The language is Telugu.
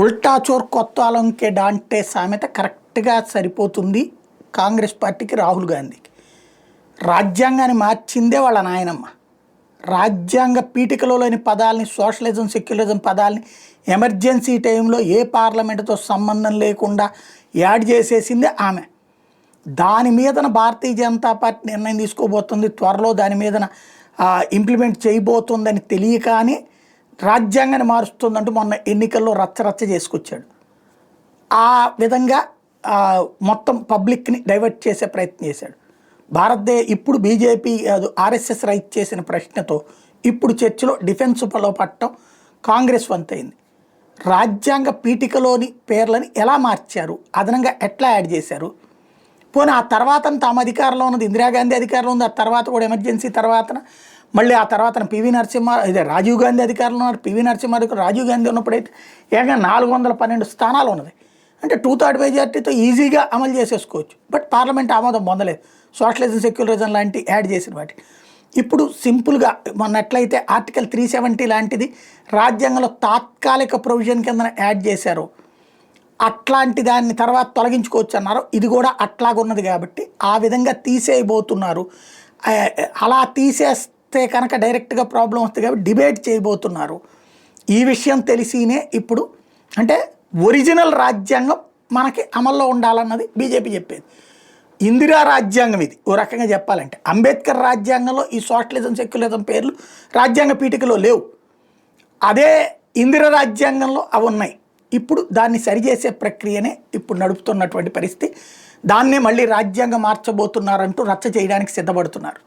ఉల్టా చోర్ కొత్త ఆలంకే డాంటే సామెత కరెక్ట్గా సరిపోతుంది కాంగ్రెస్ పార్టీకి, రాహుల్ గాంధీకి. రాజ్యాంగాన్ని మార్చిందే వాళ్ళ నాయనమ్మ. రాజ్యాంగ పీఠికలో లేని పదాలని, సోషలిజం సెక్యులరిజం పదాలని ఎమర్జెన్సీ టైంలో ఏ పార్లమెంటుతో సంబంధం లేకుండా యాడ్ చేసేసిందే ఆమె. దాని మీదన భారతీయ జనతా పార్టీ నిర్ణయం తీసుకోబోతుంది, త్వరలో దాని మీదన ఇంప్లిమెంట్ చేయబోతుందని తెలియకానే రాజ్యాంగాన్ని మారుస్తుందంటూ మొన్న ఎన్నికల్లో రచ్చరచ్చ చేసుకొచ్చాడు. ఆ విధంగా మొత్తం పబ్లిక్ని డైవర్ట్ చేసే ప్రయత్నం చేశాడు. ఇప్పుడు బీజేపీ ఆర్ఎస్ఎస్ రైట్ చేసిన ప్రశ్నతో ఇప్పుడు చర్చలో డిఫెన్స్లో పట్టడం కాంగ్రెస్ వంతైంది. రాజ్యాంగ పీఠికలోని పేర్లని ఎలా మార్చారు, అదనంగా ఎట్లా యాడ్ చేశారు, పోనీ ఆ తర్వాత తాము అధికారంలో ఉన్నది ఇందిరాగాంధీ అధికారంలో ఉంది, ఆ తర్వాత కూడా ఎమర్జెన్సీ తర్వాత మళ్ళీ ఆ తర్వాత పివి నరసింహ ఇదే రాజీవ్ గాంధీ అధికారంలో ఉన్నారు, పివి నరసింహ రాజీవ్ గాంధీ ఉన్నప్పుడైతే ఏకంగా 412 స్థానాలు ఉన్నది. అంటే 2/3 మెజార్టీతో ఈజీగా అమలు చేసేసుకోవచ్చు. బట్ పార్లమెంట్ ఆమోదం పొందలేదు సోషలిజం సెక్యులరిజం లాంటి యాడ్ చేసిన వాటి. ఇప్పుడు సింపుల్గా మొన్నట్లయితే ఆర్టికల్ 370 లాంటిది రాజ్యాంగంలో తాత్కాలిక ప్రొవిజన్ కింద యాడ్ చేశారు, అట్లాంటి దాన్ని తర్వాత తొలగించుకోవచ్చు అన్నారు. ఇది కూడా అట్లాగున్నది కాబట్టి ఆ విధంగా తీసేయబోతున్నారు. అలా తీసేస్తే కనుక డైరెక్ట్గా ప్రాబ్లం వస్తుంది కాబట్టి డిబేట్ చేయబోతున్నారు. ఈ విషయం తెలిసినే ఇప్పుడు అంటే ఒరిజినల్ రాజ్యాంగం మనకి అమల్లో ఉండాలన్నది బీజేపీ చెప్పేది. ఇందిరా రాజ్యాంగం ఇది ఓ రకంగా చెప్పాలంటే. అంబేద్కర్ రాజ్యాంగంలో ఈ సోషలిజం సెక్యులరిజం పేర్లు రాజ్యాంగ పీఠికలో లేవు. అదే ఇందిరా రాజ్యాంగంలో అవి ఉన్నాయి. ఇప్పుడు దాన్ని సరిచేసే ప్రక్రియనే ఇప్పుడు నడుపుతున్నటువంటి పరిస్థితి. దాన్నే మళ్ళీ రాజ్యాంగం మార్చబోతున్నారంటూ రచ్చ చేయడానికి సిద్ధపడుతున్నారు.